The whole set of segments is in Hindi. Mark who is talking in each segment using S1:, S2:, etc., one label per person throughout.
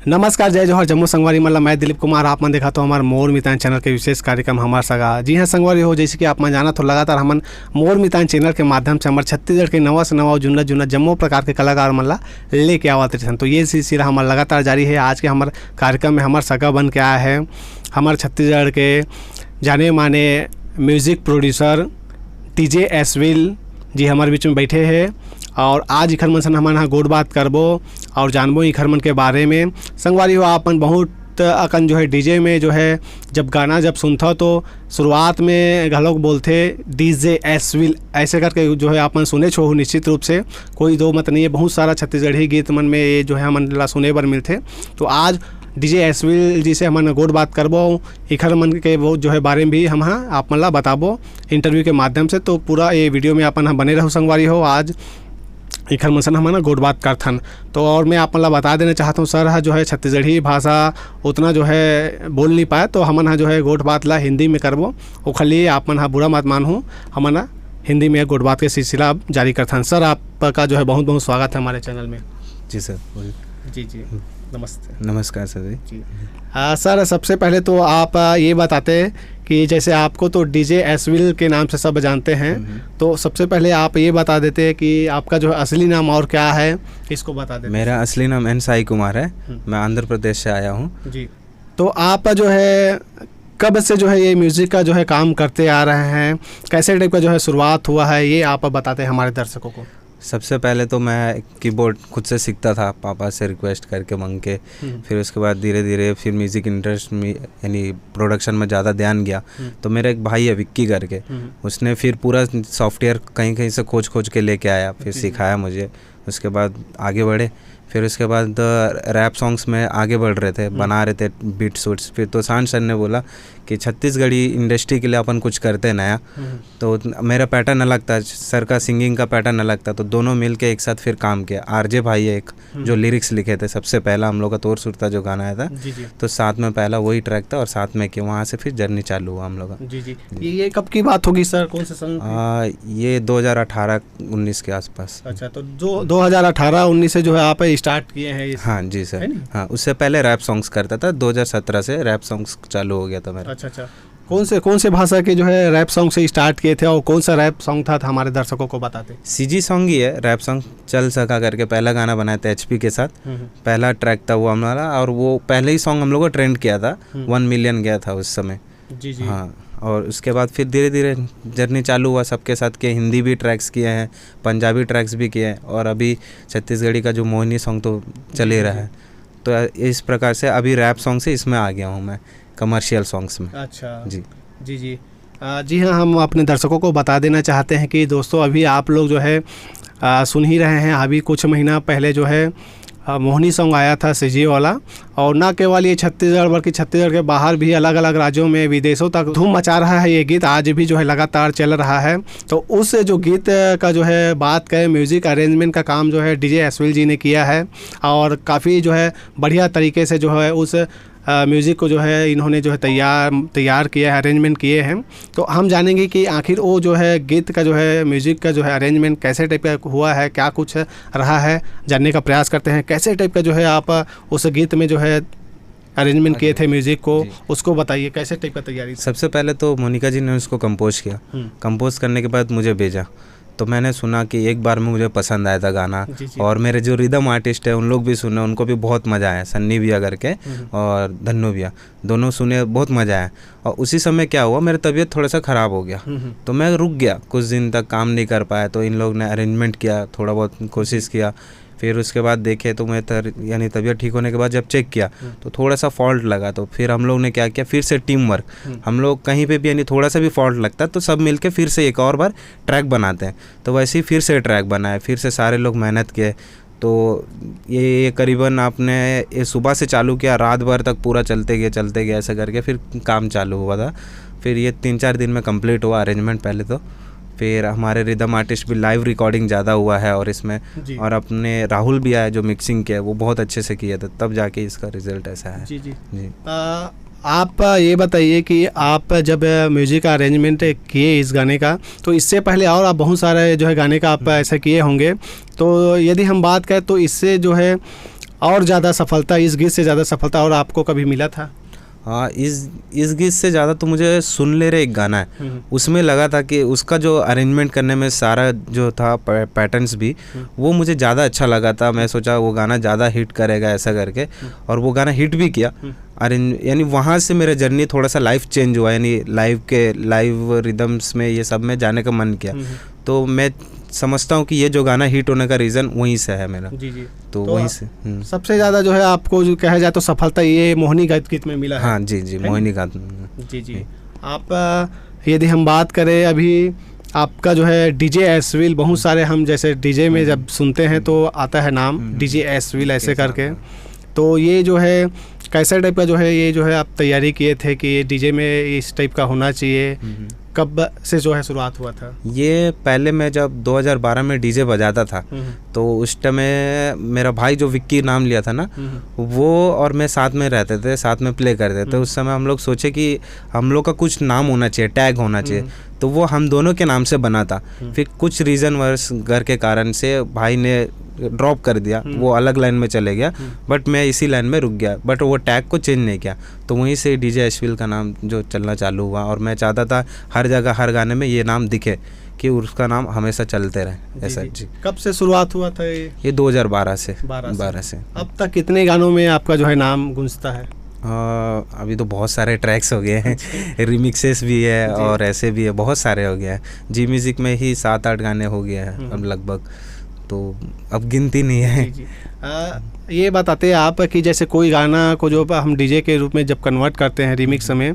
S1: नमस्कार, जय जोहर, जम्मू संगवारी मल्ला। मैं दिलीप कुमार। आप मन देखा तो हमारे मोर मितान चैनल के विशेष कार्यक्रम हमार सगा। जी हाँ संगवारी हो, जैसे कि आप मन जाना तो लगातार हमन मोर मितान चैनल के माध्यम से हमारे छत्तीसगढ़ के नवा से नवा जुन्ना जुन्ना जम्मू प्रकार के कलाकार मन ला लेके आवत रहन। तो ये सिलसिला हमारा लगातार जारी है। आज के हमारे कार्यक्रम में हमारे सगा बन के आया है हमारे छत्तीसगढ़ के जाने माने म्यूज़िक प्रोड्यूसर टीजे एसविल जी हमारे बीच में बैठे हैं और आज इखर मन से हमन हाँ गोड़ बात करबो और जानबो इखर मन के बारे में। संगवारी हो, आपन बहुत अकन जो है डीजे में जो है जब गाना जब सुनता तो शुरुआत में घलोक बोलते डीजे एसविल ऐसे करके जो है आपन सुने छो निश्चित रूप से, कोई दो मत नहीं है। बहुत सारा छत्तीसगढ़ी गीत मन में ये जो है हमन ला सुने बर मिलते। तो आज डीजे एसविल जी से हमन गोड़ बात करबो, इखर मन के बहुत जो है बारे में भी हम हाँ आप मन ला बताबो इंटरव्यू के माध्यम से। तो पूरा ये वीडियो में अपन हम बने रहो संगवारी हो। आज इखर मनसन हम ना गोड़ बात करथन। तो और मैं आप मतलब बता देना चाहता हूँ सर हाँ जो है छत्तीसगढ़ी भाषा उतना जो है बोल नहीं पाए, तो हमन हाँ जो है गोड़ बात ला हिंदी में करबो। वो खाली आप मन हाँ बुरा मत मानूँ, हमन ना हिंदी में गोड़ बात के सिलसिला जारी करथन। सर आपका जो है बहुत बहुत स्वागत है हमारे चैनल में।
S2: जी सर।
S1: जी जी नमस्ते।
S2: नमस्कार सर
S1: जी। सर सबसे पहले तो आप ये बताते कि जैसे आपको तो डीजे एसविल के नाम से सब जानते हैं, तो सबसे पहले आप ये बता देते कि आपका जो असली नाम और क्या है, इसको बता देते।
S2: मेरा असली नाम एन साई कुमार है। मैं आंध्र प्रदेश से आया हूँ।
S1: जी। तो आप जो है कब से जो है ये म्यूज़िक का जो है काम करते आ रहे हैं, कैसे टाइप का जो है शुरुआत हुआ है, ये आप बताते हैं हमारे दर्शकों को।
S2: सबसे पहले तो मैं कीबोर्ड खुद से सीखता था, पापा से रिक्वेस्ट करके मांग के। फिर उसके बाद धीरे धीरे फिर म्यूज़िक इंटरेस्ट में यानी प्रोडक्शन में ज़्यादा ध्यान गया। तो मेरा एक भाई है विक्की करके, उसने फिर पूरा सॉफ्टवेयर कहीं कहीं से खोज के लेके आया, फिर सिखाया मुझे। उसके बाद आगे बढ़े, फिर उसके बाद रैप सॉन्ग्स में आगे बढ़ रहे थे, बना रहे थे बीट सूट्स। फिर तो शान सर ने बोला कि छत्तीसगढ़ी इंडस्ट्री के लिए अपन कुछ करते नया। तो मेरा पैटर्न अलग था, सर का सिंगिंग का पैटर्न अलग था, तो दोनों मिल के एक साथ फिर काम किया। आरजे भाई है एक जो लिरिक्स लिखे थे, सबसे पहला हम लोग का तोर सुरता जो गाना आया था। तो साथ में पहला वही ट्रैक था और साथ में कि वहाँ से फिर जर्नी चालू हुआ हम लोग का।
S1: जी जी। ये कब की बात होगी सर, कौन से सन?
S2: ये 2018-19 के आसपास।
S1: अच्छा, तो जो 2018-19 से जो है आप स्टार्ट किए हैं?
S2: हाँ जी सर। हाँ, उससे पहले रैप सॉन्ग्स करता था। 2017 से रैप सॉन्ग्स चालू हो गया था मेरा।
S1: अच्छा। कौन से भाषा के जो है रैप सॉन्ग से स्टार्ट किए थे और कौन सा रैप सॉन्ग था हमारे दर्शकों को बताते।
S2: सीजी सॉन्ग ही है, रैप सॉन्ग चल सका करके पहला गाना बनाया था एचपी के साथ। पहला ट्रैक था वो हमारा, और वो पहले ही सॉन्ग हम लोग को ट्रेंड किया था, 1 मिलियन गया था उस समय।
S1: जी जी।
S2: हाँ, और उसके बाद फिर धीरे धीरे जर्नी चालू हुआ सबके साथ के। हिंदी भी ट्रैक्स किए हैं, पंजाबी ट्रैक्स भी किए हैं, और अभी छत्तीसगढ़ी का जो मोहिनी सॉन्ग तो चल ही रहा है। तो इस प्रकार से अभी रैप सॉन्ग से इसमें आ गया हूँ मैं, कमर्शियल सॉन्ग्स में।
S1: अच्छा
S2: जी
S1: जी जी। जी हाँ, हम अपने दर्शकों को बता देना चाहते हैं कि दोस्तों अभी आप लोग जो है सुन ही रहे हैं, अभी कुछ महीना पहले जो है मोहिनी सॉन्ग आया था सीजी वाला। और ना केवल ये छत्तीसगढ़ बल्कि छत्तीसगढ़ के बाहर भी अलग अलग राज्यों में विदेशों तक धूम मचा रहा है ये गीत, आज भी जो है लगातार चल रहा है। तो उस जो गीत का जो है बात करें, म्यूज़िक अरेंजमेंट का काम जो है डीजे एसविल जी ने किया है, और काफ़ी जो है बढ़िया तरीके से जो है उस म्यूज़िक को जो है इन्होंने जो है तैयार किया है, अरेंजमेंट किए हैं। तो हम जानेंगे कि आखिर वो जो है गीत का जो है म्यूज़िक का जो है अरेंजमेंट कैसे टाइप का हुआ है, क्या कुछ रहा है, जानने का प्रयास करते हैं। कैसे टाइप का जो है आप उस गीत में जो है अरेंजमेंट किए थे म्यूज़िक को, उसको बताइए कैसे टाइप का तैयारी।
S2: सबसे पहले तो मोनिका जी ने उसको कंपोज किया। कंपोज करने के बाद मुझे भेजा, तो मैंने सुना कि एक बार में मुझे पसंद आया था गाना। और मेरे जो रिदम आर्टिस्ट है उन लोग भी सुने, उनको भी बहुत मज़ा आया, सन्नी भैया करके और धन्नू भैया, दोनों सुने, बहुत मज़ा आया। और उसी समय क्या हुआ, मेरी तबीयत थोड़ा सा ख़राब हो गया, तो मैं रुक गया, कुछ दिन तक काम नहीं कर पाया। तो इन लोग ने अरेंजमेंट किया, थोड़ा बहुत कोशिश किया। फिर उसके बाद देखे तो मैं यानी तबीयत ठीक होने के बाद जब चेक किया तो थोड़ा सा फॉल्ट लगा। तो फिर हम लोग ने क्या किया, फिर से टीम वर्क, हम लोग कहीं पे भी यानी थोड़ा सा भी फॉल्ट लगता है तो सब मिलके फिर से एक और बार ट्रैक बनाते हैं। तो वैसे ही फिर से ट्रैक बनाए, फिर से सारे लोग मेहनत किए। तो ये करीबन आपने ये सुबह से चालू किया, रात भर तक पूरा चलते गए ऐसे करके फिर काम चालू हुआ था। फिर ये 3-4 दिन में कंप्लीट हुआ अरेंजमेंट पहले तो। फिर हमारे रिदम आर्टिस्ट भी लाइव रिकॉर्डिंग ज़्यादा हुआ है और इसमें, और अपने राहुल भी आए जो मिक्सिंग किया, वो बहुत अच्छे से किया था, तब जाके इसका रिजल्ट ऐसा है।
S1: जी जी जी। आप ये बताइए कि आप जब म्यूज़िक का अरेंजमेंट किए इस गाने का, तो इससे पहले और आप बहुत सारे जो है गाने का आप ऐसे किए होंगे। तो यदि हम बात करें तो इससे जो है और ज़्यादा सफलता, इस गीत से ज़्यादा सफलता और आपको कभी मिला था?
S2: हाँ, इस गीत से ज़्यादा तो मुझे सुन ले रे एक गाना है, उसमें लगा था कि उसका जो अरेंजमेंट करने में सारा जो था पैटर्न्स भी, वो मुझे ज़्यादा अच्छा लगा था। मैं सोचा वो गाना ज़्यादा हिट करेगा ऐसा करके, और वो गाना हिट भी किया। यानी वहाँ से मेरा जर्नी थोड़ा सा लाइफ चेंज हुआ, यानी लाइव रिदम्स में ये सब में जाने का मन किया। तो मैं समझता हूँ कि ये जो गाना हिट होने का रीज़न वहीं से है मेरा।
S1: जी जी।
S2: तो वहीं से
S1: सबसे ज़्यादा जो है आपको जो कहा जाए तो सफलता ये मोहिनी गीत में मिला है।
S2: हाँ जी जी, मोहिनी गात।
S1: जी जी। आप यदि हम बात करें अभी आपका जो है डीजे एसविल, बहुत सारे हम जैसे डीजे में जब सुनते हैं तो आता है नाम डीजे एसविल ऐसे करके, तो ये जो है कैसा टाइप का जो है ये जो है आप तैयारी किए थे कि ये डीजे में इस टाइप का होना चाहिए, कब से जो है शुरुआत हुआ था?
S2: ये पहले मैं जब 2012 में डीजे बजाता था तो उस टाइम मेरा भाई जो विक्की नाम लिया था ना, वो और मैं साथ में रहते थे, साथ में प्ले करते थे। उस समय हम लोग सोचे कि हम लोग का कुछ नाम होना चाहिए, टैग होना चाहिए, तो वो हम दोनों के नाम से बना था। फिर कुछ रीज़न वर्ष घर के कारण से भाई ने ड्रॉप कर दिया, वो अलग लाइन में चले गया, बट मैं इसी लाइन में रुक गया, बट वो टैग को चेंज नहीं किया। तो वहीं से डीजे एसविल का नाम जो चलना चालू हुआ, और मैं चाहता था हर जगह हर गाने में ये नाम दिखे कि उसका नाम हमेशा चलते रहे ऐसा। जी।
S1: कब से शुरुआत हुआ था
S2: ये 2012 से 12 से
S1: अब तक कितने गानों में आपका जो है नाम गूंजता है?
S2: अभी तो बहुत सारे ट्रैक्स हो गए हैं, रिमिक्सेस भी है और ऐसे भी है, बहुत सारे हो गए हैं। जी म्यूज़िक में ही 7-8 गाने हो गए हैं अब लगभग, तो अब गिनती नहीं है।
S1: जी, ये बताते हैं आप कि जैसे कोई गाना को जो हम डीजे के रूप में जब कन्वर्ट करते हैं रिमिक्स में,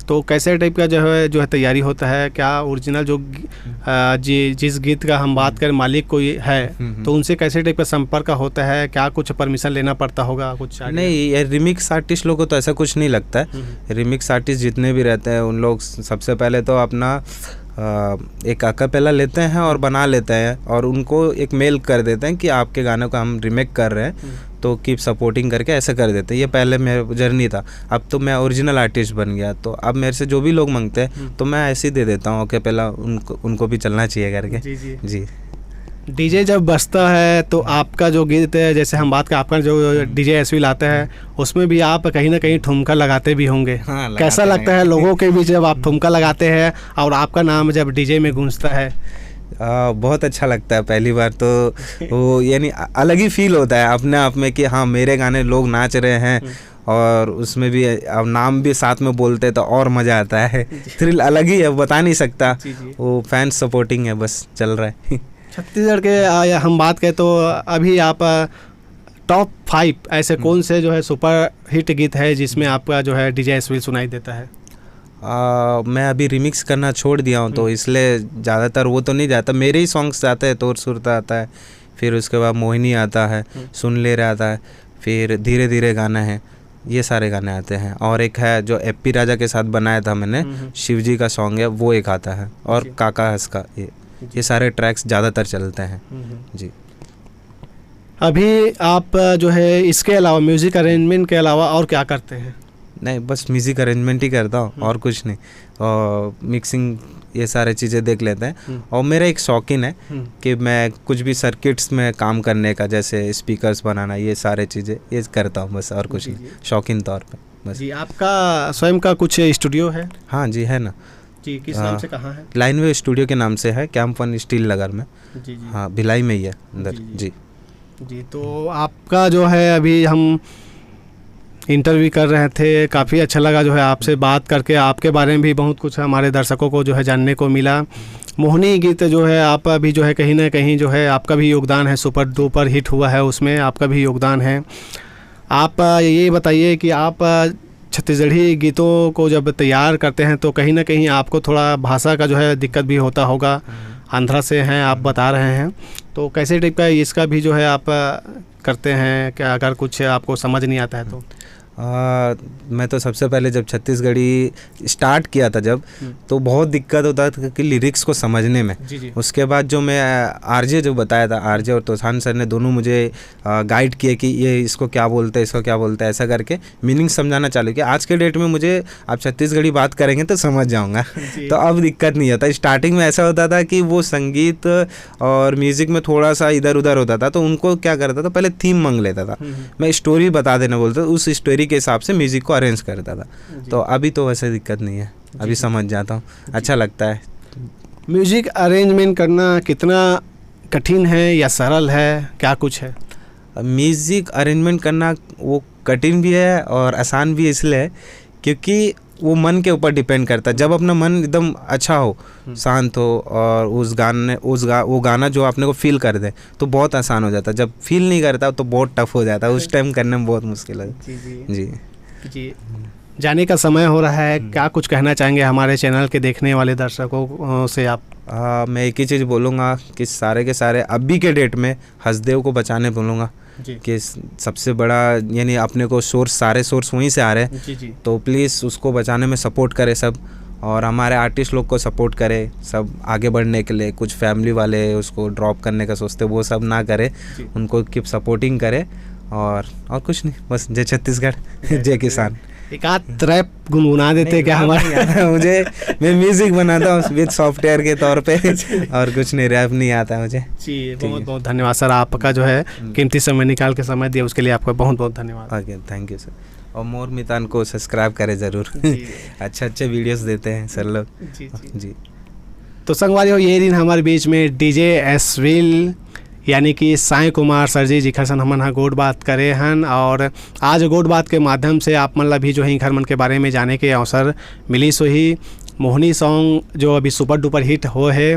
S1: तो कैसे टाइप का जो है तैयारी होता है? क्या ओरिजिनल जो जिस गीत का हम बात करें मालिक कोई है तो उनसे कैसे टाइप का संपर्क होता है? क्या कुछ परमिशन लेना पड़ता होगा कुछ?
S2: नहीं, ये रिमिक्स आर्टिस्ट लोगों को तो ऐसा कुछ नहीं लगता है। रिमिक्स आर्टिस्ट जितने भी रहते हैं उन लोग सबसे पहले तो अपना एक अकापेला लेते हैं और बना लेते हैं, और उनको एक मेल कर देते हैं कि आपके गाने को हम रिमेक कर रहे हैं, तो कीप सपोर्टिंग करके ऐसे कर देते हैं। ये पहले मेरा जर्नी था। अब तो मैं ओरिजिनल आर्टिस्ट बन गया, तो अब मेरे से जो भी लोग मांगते हैं तो मैं ऐसे ही दे देता हूँ अकापेला, उनको भी चलना चाहिए करके।
S1: जी जी
S2: जी।
S1: डीजे जब बजता है तो आपका जो गीत है, जैसे हम बात करें आपका जो डीजे एसविल आता है, उसमें भी आप कहीं ना कहीं ठुमका लगाते भी होंगे।
S2: हाँ,
S1: कैसा लगता है लोगों के बीच जब आप ठुमका लगाते हैं और आपका नाम जब डीजे में गूंजता है?
S2: बहुत अच्छा लगता है। पहली बार तो वो यानी अलग ही फील होता है अपने आप में कि हाँ मेरे गाने लोग नाच रहे हैं, और उसमें भी अब नाम भी साथ में बोलते तो और मज़ा आता है। थ्रिल अलग ही है, बता नहीं सकता। वो फैंस सपोर्टिंग है, बस चल रहा है।
S1: छत्तीसगढ़ के हम बात करें तो अभी आप टॉप 5 ऐसे कौन से जो है सुपर हिट गीत है जिसमें आपका जो है डीजे एसविल सुनाई देता है?
S2: मैं अभी रिमिक्स करना छोड़ दिया हूँ, तो इसलिए ज़्यादातर वो तो नहीं जाता, मेरे ही सॉन्ग्स जाते हैं। तोर सुरता आता है, फिर उसके बाद मोहिनी आता है, सुन ले रहा आता है, फिर धीरे धीरे गाना है, ये सारे गाने आते हैं। और एक है जो एप्पी राजा के साथ बनाया था मैंने, शिवजी का सॉन्ग है, वो एक आता है, और काका हंस का, ये सारे ट्रैक्स ज़्यादातर चलते हैं। जी।
S1: अभी आप जो है इसके अलावा म्यूज़िक अरेंजमेंट के अलावा और क्या करते हैं?
S2: नहीं, बस म्यूज़िक अरेंजमेंट ही करता हूँ और कुछ नहीं, और मिक्सिंग ये सारे चीज़ें देख लेते हैं। और मेरा एक शौकीन है कि मैं कुछ भी सर्किट्स में काम करने का, जैसे स्पीकर्स बनाना, ये सारे चीज़ें ये करता हूँ बस, और कुछ नहीं, शौकीन तौर पे बस।
S1: जी। आपका स्वयं का कुछ स्टूडियो है?
S2: हाँ जी, है ना।
S1: जी, किस नाम से, कहाँ है?
S2: लाइनवे स्टूडियो के नाम से है, कैंप 1 स्टील नगर में।
S1: जी जी।
S2: हाँ, भिलाई में ही है अंदर। जी
S1: जी। तो आपका जो है अभी हम इंटरव्यू कर रहे थे, काफ़ी अच्छा लगा जो है आपसे बात करके, आपके बारे में भी बहुत कुछ हमारे दर्शकों को जो है जानने को मिला। मोहिनी गीत जो है आप अभी जो है कहीं ना कहीं जो है आपका भी योगदान है, सुपर डुपर हिट हुआ है, उसमें आपका भी योगदान है। आप ये बताइए कि आप छत्तीसगढ़ी गीतों को जब तैयार करते हैं तो कहीं ना कहीं आपको थोड़ा भाषा का जो है दिक्कत भी होता होगा, आंध्रा से हैं आप बता रहे हैं, तो कैसे टाइप का इसका भी जो है आप करते हैं क्या, अगर कुछ आपको समझ नहीं आता है तो?
S2: मैं तो सबसे पहले जब छत्तीसगढ़ी स्टार्ट किया था जब, तो बहुत दिक्कत होता था कि लिरिक्स को समझने में।
S1: जी।
S2: उसके बाद जो मैं आरजे जो बताया था, आरजे और तोसान सर ने दोनों मुझे गाइड किए कि ये इसको क्या बोलते हैं, इसको क्या बोलते हैं, ऐसा करके मीनिंग समझाना चालू किया। आज के डेट में मुझे आप छत्तीसगढ़ी बात करेंगे तो समझ जाऊँगा तो अब दिक्कत नहीं होता। स्टार्टिंग में ऐसा होता था कि वो संगीत और म्यूज़िक में थोड़ा सा इधर उधर होता था, तो उनको क्या करता था, पहले थीम मांग लेता था, मैं स्टोरी बता देना बोलता, उस स्टोरी के हिसाब से म्यूजिक को अरेंज करता था। तो अभी तो वैसे दिक्कत नहीं है, अभी समझ जाता हूँ, अच्छा लगता है।
S1: म्यूजिक अरेंजमेंट करना कितना कठिन है या सरल है, क्या कुछ है?
S2: म्यूजिक अरेंजमेंट करना वो कठिन भी है और आसान भी इसलिए है क्योंकि वो मन के ऊपर डिपेंड करता है। जब अपना मन एकदम अच्छा हो, शांत हो और वो गाना जो आपने को फील कर दे तो बहुत आसान हो जाता है। जब फील नहीं करता तो बहुत टफ हो जाता है, उस टाइम करने में बहुत मुश्किल है।
S1: जी जाने का समय हो रहा है, क्या कुछ कहना चाहेंगे हमारे चैनल के देखने वाले दर्शकों से आप?
S2: मैं एक ही चीज़ बोलूँगा कि सारे के सारे अभी के डेट में हसदेव को बचाने बोलूँगा कि सबसे बड़ा यानी अपने को सारे सोर्स वहीं से आ रहे हैं, तो प्लीज़ उसको बचाने में सपोर्ट करें सब, और हमारे आर्टिस्ट लोग को सपोर्ट करें सब आगे बढ़ने के लिए। कुछ फैमिली वाले उसको ड्रॉप करने का सोचते, वो सब ना करें, उनको कीप सपोर्टिंग करें और कुछ नहीं, बस जय छत्तीसगढ़, जय किसान।
S1: एक आध रैप गुनगुना देते क्या हमारे?
S2: मुझे मैं म्यूजिक बनाता हूँ विद सॉफ्टवेयर के तौर पे और कुछ नहीं, रैप नहीं आता मुझे।
S1: जी बहुत बहुत धन्यवाद सर, आपका जो है कीमती समय निकाल के समय दिया उसके लिए आपका बहुत बहुत धन्यवाद।
S2: Okay, thank you sir. और मोर मितान को सब्सक्राइब करें ज़रूर, अच्छे वीडियोस देते हैं सर लोग। जी
S1: तो संगवारी हो, ये दिन हमारे बीच में डीजे एसविल यानी कि साई कुमार सर जी जिखर सन हमन हा गोड बात करे हन, और आज गोड बात के माध्यम से आप मन ला भी जो है घर मन के बारे में जाने के अवसर मिली। सो ही मोहनी सॉन्ग जो अभी सुपर डुपर हिट हो है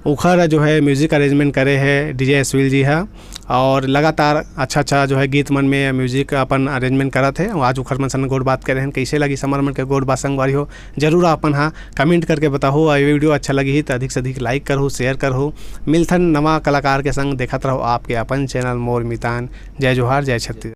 S1: उखर जो है म्यूज़िक अरेंजमेंट करे है डीजे एसविल जी है, और लगातार अच्छा जो है गीत मन में म्यूज़िक अपन अरेंजमेंट करत है। आज उखर मन सन गोड बात करे हैं, कैसे लगी समर मन के गोड बात संगवारी हो जरूर अपन हाँ कमेंट करके बताओ। और ये वीडियो अच्छा लगी तो अधिक से अधिक लाइक करो, शेयर करो। मिलथन नवा कलाकार के संग देखत रहो आपके अपन चैनल मोर मितान। जय जोहार, जय छत्तीसगढ़।